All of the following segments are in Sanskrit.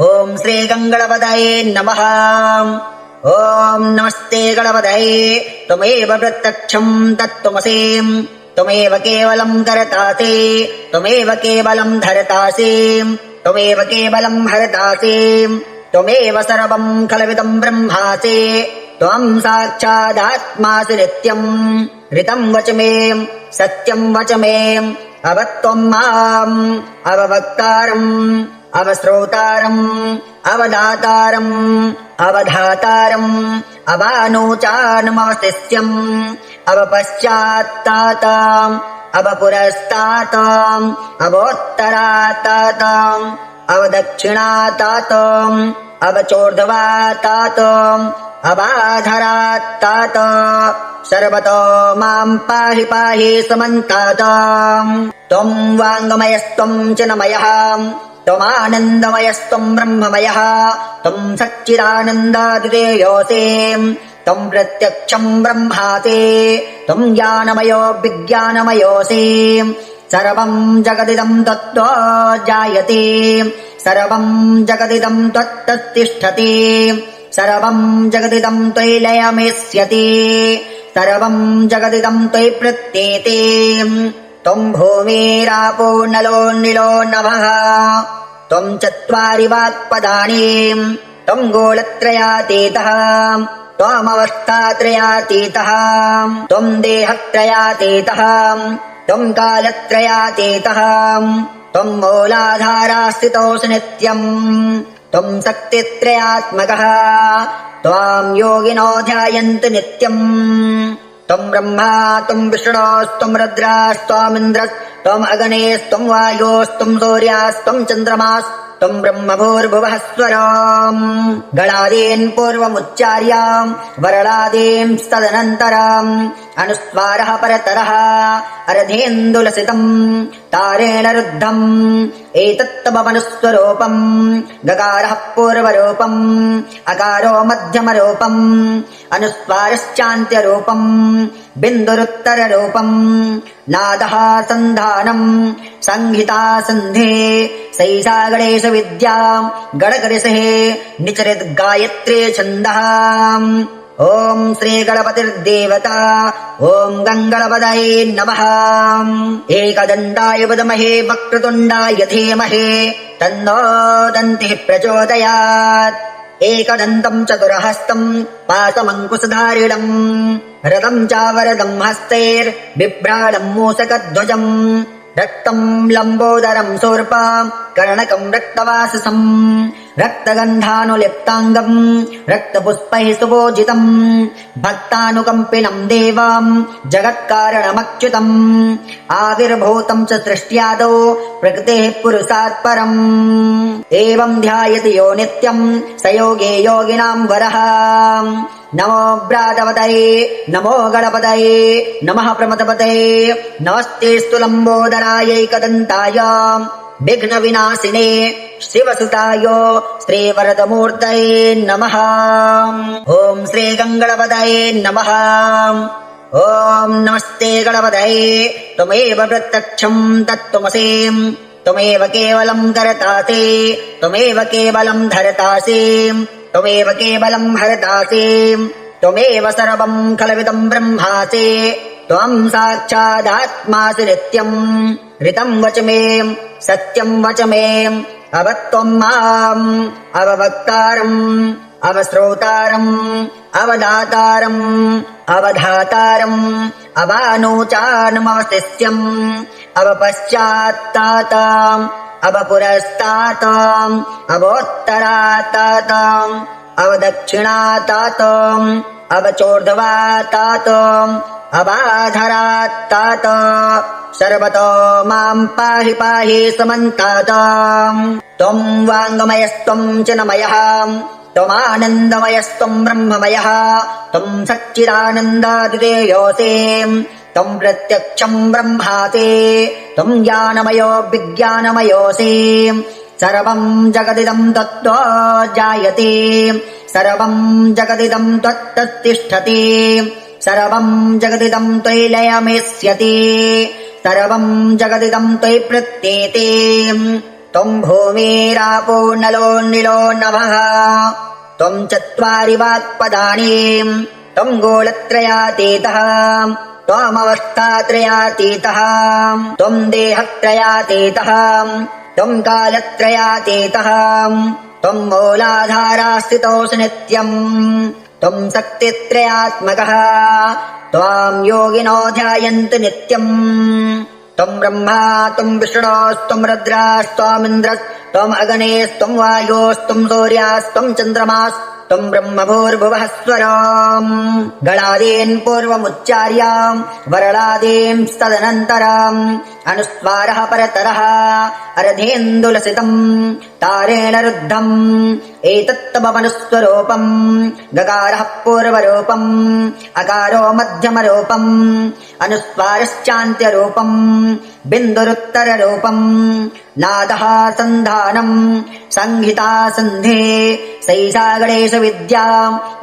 ओम श्री गंगणपतये नमः। ओम नमस्ते गणपतये। त्वमेव प्रत्यक्षं तत्त्वमसि। त्वमेव केवलं कर्तासि। त्वमेव केवलं धर्तासि। त्वमेव केवलं हर्तासि। त्वमेव सर्वं खलविदं ब्रह्मासि। त्वं साक्षादात्मासि नित्यम्। ऋतं वच मे सत्यं वच मे। अवत्वं माम् अववक्तारम् अवश्रोतारम् अवदातारम् अवधातारम् अवानोचानमवशिष्यम् अवपश्चात्ताताम् अवपुरस्ताताम् अवोत्तराताताम् अवदक्षिणाताताम् अवचोर्ध्वाताताम् अवाधरात्तात सर्वतो माम् पाहि पाहि समन्ताताम्। त्वम् वाङ्मयस्त्वम् चिन्मयः त्वमानन्दमयस्त्वम् ब्रह्ममयः त्वम् सच्चिदानन्दादिदेयोऽसि त्वम् प्रत्यक्षम् ब्रह्मासि त्वम् ज्ञानमयो विज्ञानमयोऽसि सर्वम् जगदिदम् तत्त्वा जायते सर्वम् जगदिदम् त्वत्तिष्ठति सर्वम् जगदिदम् त्वयि लयमेष्यति सर्वम् जगदिदम् त्वयि प्रत्येते त्वम् भूमिरापो नलो निलो नभः त्वम् चत्वारि वाक्पदानि त्वम् गोलत्रयातीतः त्वमवस्थात्रयातीतः त्वम् देहत्रयातीतः त्वम् कालत्रयातीतः त्वम् मूलाधारास्थितोऽसि नित्यम् त्वम् शक्तित्रयात्मकः त्वाम् योगिनो ध्यायन्ति नित्यम् त्वम् ब्रह्मा त्वम् विष्णोस्त्वम् रुद्रास्त्वामिन्द्रस्त्वम् अग्नेस्त्वम् वायोस्त्वम् सूर्यास्त्वम् चन्द्रमास्त्वम् ब्रह्मभूर्भुवः स्वराम् गणादीन् पूर्वमुच्चार्याम् वरणादीन् तदनन्तराम् अनुस्वारः परतरः अर्धेन्दुलसितम् तारेण रुद्धम् एतत्तमनुस्वरूपम् गकारः पूर्वरूपम् अकारो मध्यमरूपम् अनुस्वारश्चान्त्यरूपम् बिन्दुरुत्तररूपम् नादः सन्धानम् संहिता सन्धे सैषा गणेश विद्या गणकरिषः निचरित गायत्री छन्दः। ओम श्री गणपतिर्देवता। ओम गंगणपतये नमः। एकदन्ताय विद्महे वक्रतुण्डाय धीमहि तन्नो दन्तिः प्रचोदयात्। एकदन्तम् चतुरहस्तम् पाशमङ्कुशधारिणम् रथम् चावरदम् हस्तैर्बिभ्राणम् मूषकध्वजम् रक्तम् लम्बोदरम् शूर्पाम् कर्णकम् रक्तवाससम् रक्तगन्धानुलिप्ताङ्गम् रक्तपुष्पैः सुपूजितम् भक्तानुकम्पिनम् देवाम् जगत्कारणमच्युतम् आविर्भूतम् च सृष्ट्यादौ प्रकृतेः पुरुषात् परम् एवम् ध्यायति यो नित्यम् स योगे योगिनाम् वरः। नमो व्रातपतये नमो गणपतये नमः प्रमथपतये नमस्तेऽस्तु लम्बोदरायैकदन्ताय विघ्नविनाशिने शिवसुताय श्रीवरदमूर्तये नमः। ओम श्री गंगणपतये नमः। ओम नमस्ते गणपतये। त्वमेव प्रत्यक्षं तत्त्वमसि त्वमेव केवलं कर्तासि त्वमेव केवलं धर्तासि त्वमेव केवलं हर्तासि त्वमेव सर्वं खलविदं ब्रह्मासि त्वं साक्षादात्मासि नित्यम् ऋतं वच मे सत्यं वच मे अवत्वं माम् अववक्तारम् अवश्रोतारम् अवदातारम् अवधातारम् अवानोचानमवशिष्यम् अवपश्चात्ताताम् अवपुरस्ताताम् अवोत्तराताताम् अवदक्षिणाताताम् अवचोर्ध्वाताताम् अवाधरात्तात सर्वतो माम् पाहि पाहि समन्ताताम्। त्वम् वाङ्मयस्त्वम् चिन्मयः त्वमानन्दमयस्त्वम् ब्रह्ममयः त्वम् सच्चिदानन्दादिदेयोऽसि त्वम् प्रत्यक्षम् ब्रह्मासि त्वम् ज्ञानमयो विज्ञानमयोऽसि सर्वम् जगदिदम् तत्त्वा जायते सर्वम् जगदिदम् त्वत्तिष्ठति सर्वम् जगदिदम् त्वयि लयमेष्यति सर्वम् जगदिदम् त्वयि प्रत्येते त्वम् भूमिरापो नलो निलो नभः त्वम् चत्वारि वाक्पदानि त्वम् गोलत्रयातीतः त्वमवस्थात्रयातीतः त्वम् देहत्रयातीतः त्वम् कालत्रयातीतः त्वम् मूलाधारास्थितोऽसि नित्यम् त्वम् शक्तित्रयात्मकः त्वाम् योगिनो ध्यायन्ति नित्यम् त्वम् ब्रह्मा त्वम् विष्णोस्त्वम् रुद्रास्त्वामिन्द्रस्त्वम् अग्नेस्त्वम् वायोस्त्वम् सूर्यास्त्वम् चन्द्रमास्त्वम् ब्रह्मभूर्भुवः स्वराम् गणादीन् पूर्वमुच्चार्याम् वरणादींस्तदनन्तराम् अनुस्वारः परतरः अर्धेन्दुलसितम् तारेण रुद्धम् एतत्तमनुस्वरूपम् गकारः पूर्वरूपम् अकारो मध्यमरूपम् अनुस्वारश्चान्त्यरूपम् बिन्दुरुत्तररूपम् नादः सन्धानम् संहिता सन्धे सैषा गणेश विद्या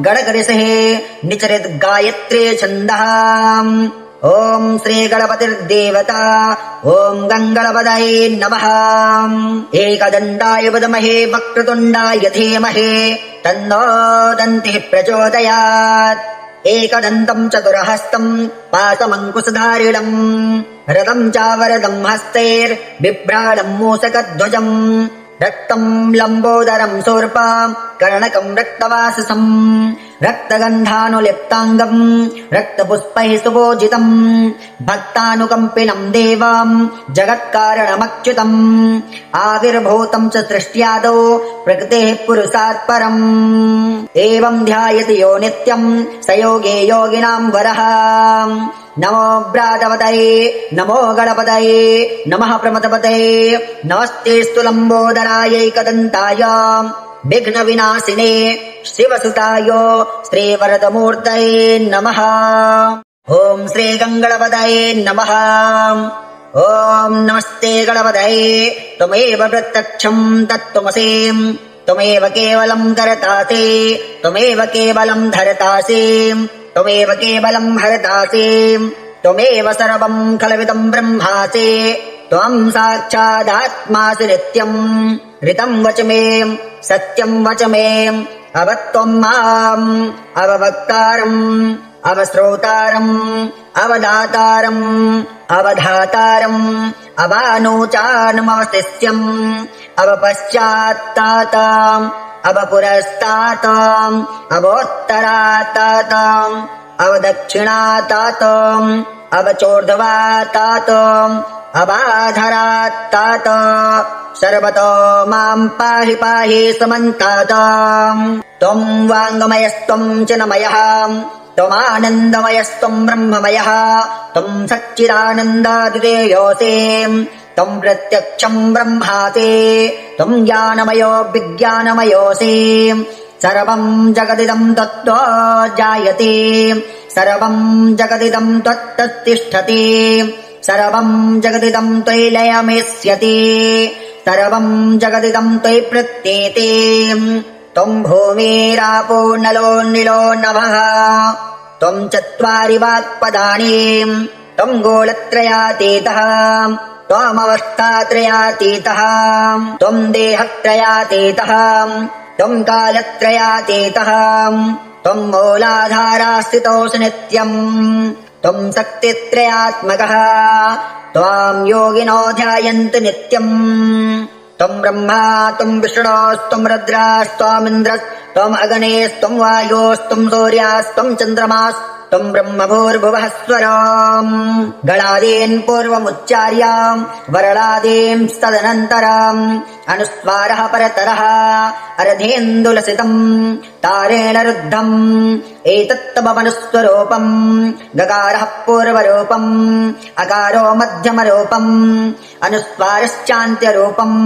गणकरिषे निचरित गायत्रे छन्दः ॐ श्री गणपतिर्देवता ॐ गङ्गणपतये नमः एकदन्ताय विद्महे वक्रतुण्डाय धीमहि तन्नो दन्तिः प्रचोदयात् एकदन्तम् चतुरहस्तम् पाशमङ्कुशधारिणम् रथम् चावरदम् हस्तैर्बिभ्राणम् मूषकध्वजम् रक्तम् लम्बोदरम् शूर्पाम् कर्णकम् रक्तवाससम् रक्तगन्धानुलिप्ताङ्गम् रक्तपुष्पैः सुपूजितम् भक्तानुकम्पिनम् देवाम् जगत्कारणमच्युतम् आविर्भूतम् च सृष्ट्यादौ प्रकृतेः पुरुषात् परम् एवम् ध्यायति यो नित्यम् स योगे योगिनाम् वरः नमो व्रातपतये नमो गणपतये नमः प्रमथपतये नमस्तेऽस्तु लम्बोदरायैकदन्ताय विघ्नविनाशिने शिवसुताय श्रीवरदमूर्तये नमः ॐ श्रीगङ्गणपतये नमः ॐ नमस्ते गणपतये त्वमेव प्रत्यक्षम् तत्त्वमसि त्वमेव केवलम् कर्तासि त्वमेव केवलम् धर्तासि त्वमेव केवलम् हरतासि त्वमेव सर्वम् खलविदम् ब्रह्मासि त्वम् साक्षादात्मासि नित्यम् ऋतम् वच मे सत्यम् वच मे अवत्वम् माम् अववक्तारम् अवश्रोतारम् अवदातारम् अवधातारम् अवानोचानमवशिष्यम् अवपश्चात्ताताम् अवपुरस्ताताम् अवोत्तराताताम् अवदक्षिणाताताम् अवचोर्ध्वाताताम् अबाधरात्तात सर्वतो माम् पाहि पाहि समन्ताताम् त्वम् वाङ्मयस्त्वम् चिन्मयः त्वमानन्दमयस्त्वम् ब्रह्ममयः त्वम् सच्चिदानन्दादिदेयोऽसि त्वम् प्रत्यक्षम् ब्रह्मासि त्वम् ज्ञानमयो विज्ञानमयोऽसि सर्वम् जगदिदम् तत्त्वा जायते सर्वम् जगदिदम् त्वत्तिष्ठति सर्वम् जगदिदम् त्वयि लयमेष्यति सर्वम् जगदिदम् त्वयि प्रत्येते त्वम् भूमिरापो नलो निलो नभः त्वम् चत्वारि वाक्पदानि त्वम् गोलत्रयातीतः त्वमवस्थात्रयातीतः त्वम् देहत्रयातीतः त्वम् कालत्रयातीतः त्वम् मूलाधारास्थितोऽसि नित्यम् त्वम् शक्तित्रयात्मकः त्वाम् योगिनो ध्यायन्ति नित्यम् त्वम् ब्रह्मा त्वम् विष्णोस्त्वम् रुद्रास्त्वामिन्द्रस्त्वम् अग्नेस्त्वम् वायोस्त्वम् सूर्यास्त्वम् चन्द्रमास्त्वम् ब्रह्मभूर्भुवः स्वराम् गणादीन् पूर्वमुच्चार्याम् वरणादींस्तदनन्तराम् अनुस्वारः परतरः अर्धेन्दुलसितम् तारेण रुद्धम् एतत्तमनुस्वरूपम् गकारः पूर्वरूपम् अकारो मध्यमरूपम् अनुस्वारश्चान्त्यरूपम्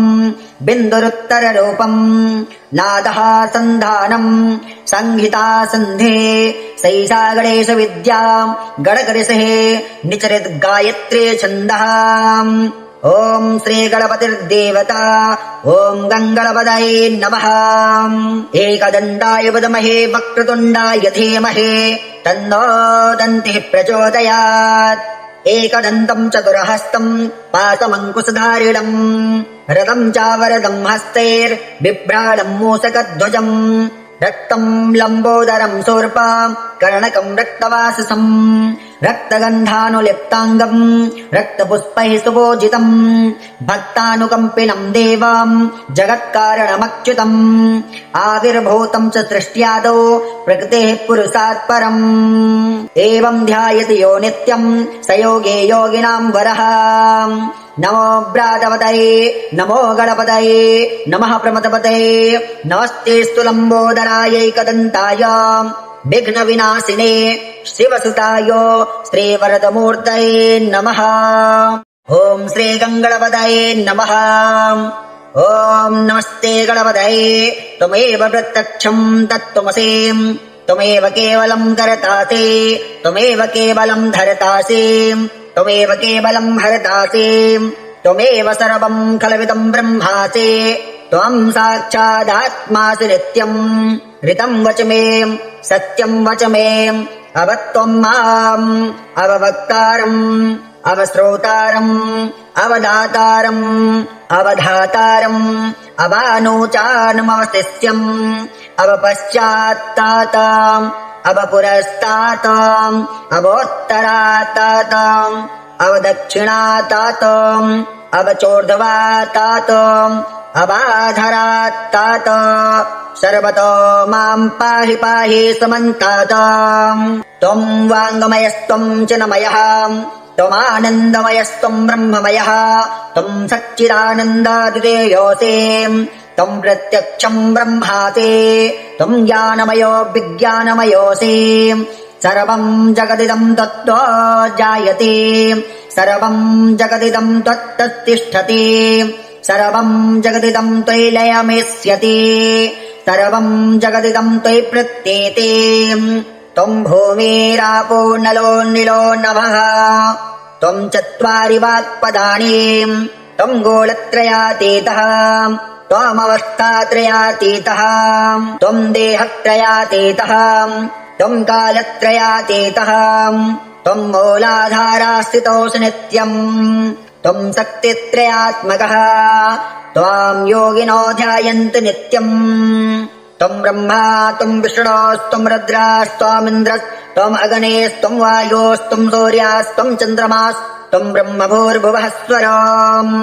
बिन्दुरुत्तररूपम् नादः सन्धानम् संहिता सन्धे सैषा गणेश विद्या गणकरिषे निचरित गायत्रे छन्दः ॐ श्री गणपतिर्देवता ॐ गङ्गणपतये नमः एकदन्ताय विद्महे वक्रतुण्डाय धीमहि तन्नो दन्तिः प्रचोदयात् एकदन्तम् चतुरहस्तम् पाशमङ्कुशधारिणम् रथम् चावरदम् हस्तैर्बिभ्राणम् मूषकध्वजम् रक्तम् लम्बोदरम् शूर्पाम् कर्णकम् रक्तवाससम् रक्तगन्धानुलिप्ताङ्गम् रक्तपुष्पैः सुपूजितम् भक्तानुकम्पिनम् देवाम् जगत्कारणमच्युतम् आविर्भूतम् च सृष्ट्यादौ प्रकृतेः पुरुषात् परम् एवम् ध्यायति यो नित्यम् स योगे योगिनाम् वरः नमो व्रातपतये नमो गणपतये नमः प्रमथपतये नमस्तेऽस्तु लम्बोदरायैकदन्ताय विघ्नविनाशिने शिवसुताय श्रीवरदमूर्तये नमः। ॐ श्रीगङ्गणपतये नमः। ॐ नमस्ते गणपतये त्वमेव प्रत्यक्षम् तत्त्वमसि त्वमेव केवलम् कर्तासि त्वमेव केवलम् धर्तासि त्वमेव केवलम् हर्तासि त्वमेव सर्वम् खलविदम् ब्रह्मासि त्वम् साक्षादात्मासि नित्यम् ऋतम् वच मे सत्यम् वच मे अवत्वम् माम् अववक्तारम् अवश्रोतारम् अवदातारम् अवधातारम् अवानोचानमवशिष्यम् अवपश्चात्ताताम् अवपुरस्ताताम् अवोत्तराताताम् अवदक्षिणाताताम् अवचोर्ध्वाताताम् अवाधरात्तात सर्वतो माम् पाहि पाहि समन्ताताम् त्वम् वाङ्मयस्त्वम् चिन्मयः त्वमानन्दमयस्त्वम् ब्रह्ममयः त्वम् सच्चिदानन्दादिदेयोऽसि त्वम् प्रत्यक्षम् ब्रह्मासि त्वम् ज्ञानमयो विज्ञानमयोऽसि सर्वम् जगदिदम् तत्त्वा जायते सर्वम् जगदिदम् त्वत्तिष्ठति सर्वम् जगदिदम् त्वयि लयमेष्यति सर्वम् जगदिदम् त्वयि प्रत्येते त्वम् भूमिरापो नलो निलो नभः त्वम् चत्वारि वाक्पदानि त्वम् गोलत्रयातीतः त्वमवस्थात्रयातीतः त्वम् देहत्रयातीतः त्वम् कालत्रयातीतः त्वम् मूलाधारास्थितोऽसि नित्यम् त्वम् शक्तित्रयात्मकः त्वाम् योगिनो ध्यायन्ति नित्यम् त्वम् ब्रह्मा त्वम् विष्णोस्त्वम् रुद्रास्त्वामिन्द्रस्त्वम् अग्नेस्त्वम् वायोस्त्वम् सूर्यास्त्वम् चन्द्रमास्त्वम् ब्रह्म भूर्भुवः स्वराम्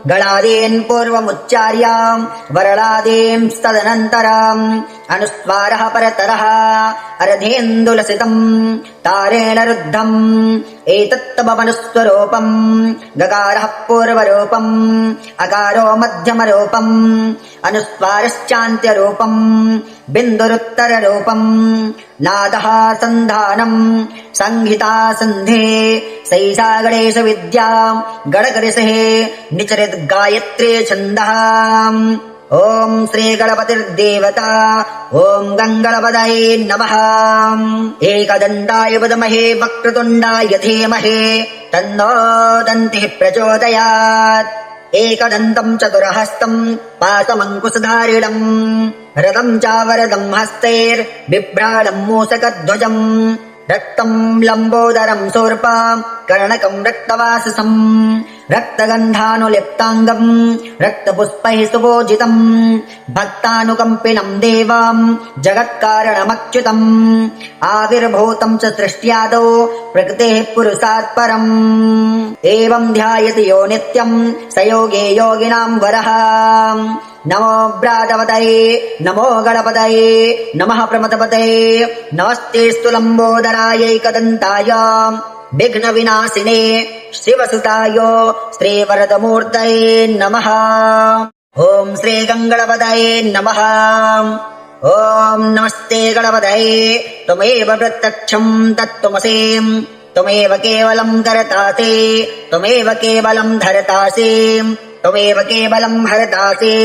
गणादीन् पूर्वमुच्चार्याम् वरणादींस्तदनन्तराम् अनुस्वारः परतरः अर्धेन्दुलसितम् तारेण रुद्धम् एतत्तमनुस्वरूपम् गकारः पूर्वरूपम् अकारो मध्यमरूपम् अनुस्वारश्चान्त्यरूपम् बिन्दुरुत्तररूपम् नादः सन्धानम् संहिता सन्धे सैषा गणेश विद्या गणकरिषः निचरित गायत्री छन्दः। ॐ श्रीगणपतिर्देवता ॐ गङ्गणपतये नमः। एकदन्ताय विद्महे वक्रतुण्डाय धीमहि तन्नो दन्तिः प्रचोदयात्। एकदन्तम् चतुरहस्तम् पाशमङ्कुशधारिणम् रथम् चावरदम् हस्तैर्बिभ्राणम् मूषकध्वजम् रक्तम् लम्बोदरम् शूर्पाम् कर्णकम् रक्तवाससम् रक्तगन्धानुलिप्ताङ्गम् रक्तपुष्पैः सुपूजितम् भक्तानुकम्पिनम् देवाम् जगत्कारणमच्युतम् आविर्भूतम् च सृष्ट्यादौ प्रकृतेः पुरुषात् परम् एवम् ध्यायति यो नित्यम् स योगे योगिनाम् वरः नमो व्रातपतये नमो गणपतये नमः प्रमथपतये नमस्तेऽस्तु लम्बोदरायैकदन्ताय विघ्नविनाशिने शिवसुताय श्रीवरदमूर्तये नमः। ॐ श्रीगङ्गणपतये नमः। ॐ नमस्ते गणपतये त्वमेव प्रत्यक्षम् तत्त्वमसि त्वमेव केवलम् कर्तासि त्वमेव केवलम् धर्तासि त्वमेव केवलम् हर्तासि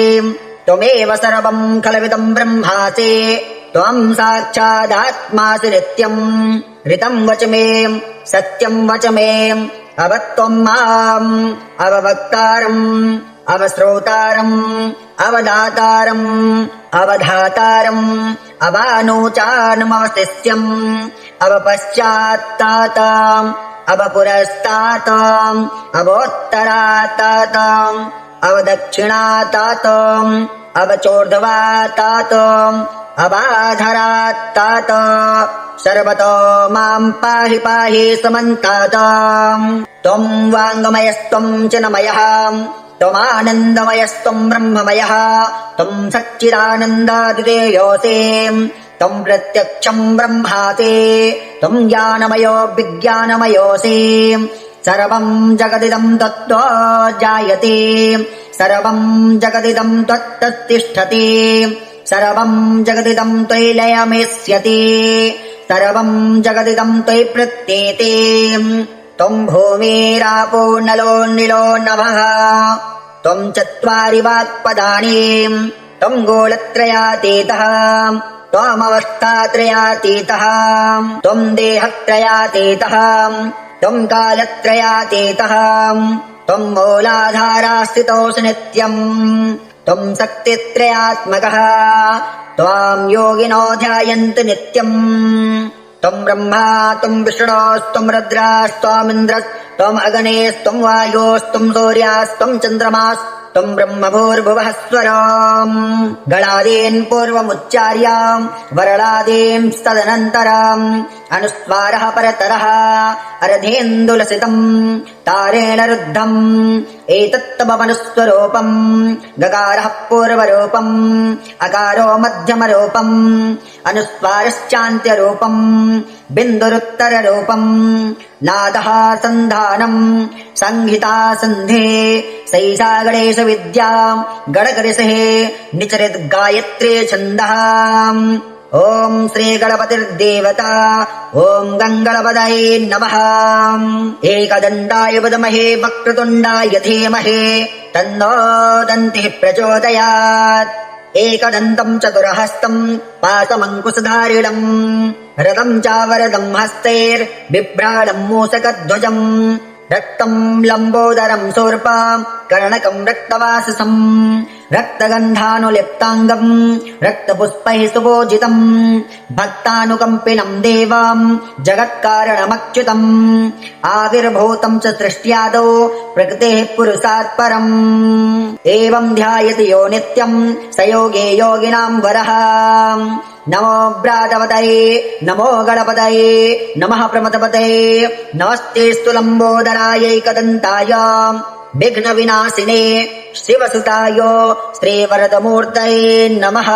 त्वमेव सर्वम् खलविदम् ब्रह्मासि त्वम् साक्षादात्मासि नित्यम् ऋतम् वच मे सत्यम् वच मे अवत्वम् माम् अववक्तारम् अवश्रोतारम् अवदातारम् अवधातारम् अवानोचानमवशिष्यम् अवपश्चात्ताताम् अवपुरस्ताताम् अवोत्तराताताम् अवदक्षिणातात अवचोर्ध्वातात अबाधरात्तात सर्वतो माम् पाहि पाहि समन्तात त्वम् वाङ्मयस्त्वम् चिन्मयः त्वमानन्दमयस्त्वम् ब्रह्ममयः त्वम् सच्चिदानन्दादिदेयोऽसि त्वम् प्रत्यक्षम् ब्रह्मासि त्वम् ज्ञानमयो विज्ञानमयोऽसि सर्वम् जगदिदम् तत्त्वा जायते सर्वम् जगदिदम् त्वत्तिष्ठति सर्वम् जगदिदम् त्वयि लयमेष्यति सर्वम् जगदिदम् त्वयि प्रत्येते त्वम् भूमिरापो नलो निलो नभः त्वम् चत्वारि वाक्पदानि त्वम् गोलत्रयातीतः त्वमवस्थात्रयातीतः त्वम् देहत्रयातीतः त्वम् कालत्रयातीतः त्वम् मूलाधारास्थितोऽसि नित्यम् त्वम् शक्तित्रयात्मकः त्वाम् योगिनो ध्यायन्ति नित्यम् त्वम् ब्रह्मा त्वम् विष्णोस्त्वम् रुद्रास्त्वामिन्द्रस्त्वम् अग्नेस्त्वम् वायोस्त्वम् सूर्यास्त्वम् चन्द्रमास्त्वम् ब्रह्मभूर्भुवः स्वराम् गणादीन् पूर्वमुच्चार्याम् वरणादींस्तदनन्तराम् अनुस्वारः परतरः अर्धेन्दुलसितम् तारेण रुद्धम् एतत्तमनुस्वरूपम् गकारः पूर्वरूपम् अकारो मध्यमरूपम् अनुस्वारश्चान्त्यरूपम् बिन्दुरुत्तररूपम् नादः सन्धानम् संहिता सन्धे सैषा गणेश विद्या गणकरिषः निचरित गायत्रे छन्दः ॐ श्री गणपतिर्देवता ॐ गङ्गणपतये नमः एकदन्ताय विद्महे वक्रतुण्डाय धीमहि तन्नो दन्तिः प्रचोदयात् एकदन्तम् चतुरहस्तम् पाशमङ्कुशधारिणम् रथम् चावरदम् हस्तैर्बिभ्राणम् मूषकध्वजम् रक्तम् लम्बोदरम् शूर्पाम् कर्णकम् रक्तवाससम् रक्तगन्धानुलिप्ताङ्गम् रक्तपुष्पैः सुपूजितम् भक्तानुकम्पिनम् देवाम् जगत्कारणमच्युतम् आविर्भूतम् च सृष्ट्यादौ प्रकृतेः पुरुषात् परम् एवम् ध्यायति यो नित्यम् स योगे योगिनाम् वरः नमो व्रातपतये नमो गणपतये नमः प्रमथपतये नमस्तेऽस्तु लम्बोदरायैकदन्ताय विघ्नविनाशिने शिवसुताय श्रीवरदमूर्तये नमः।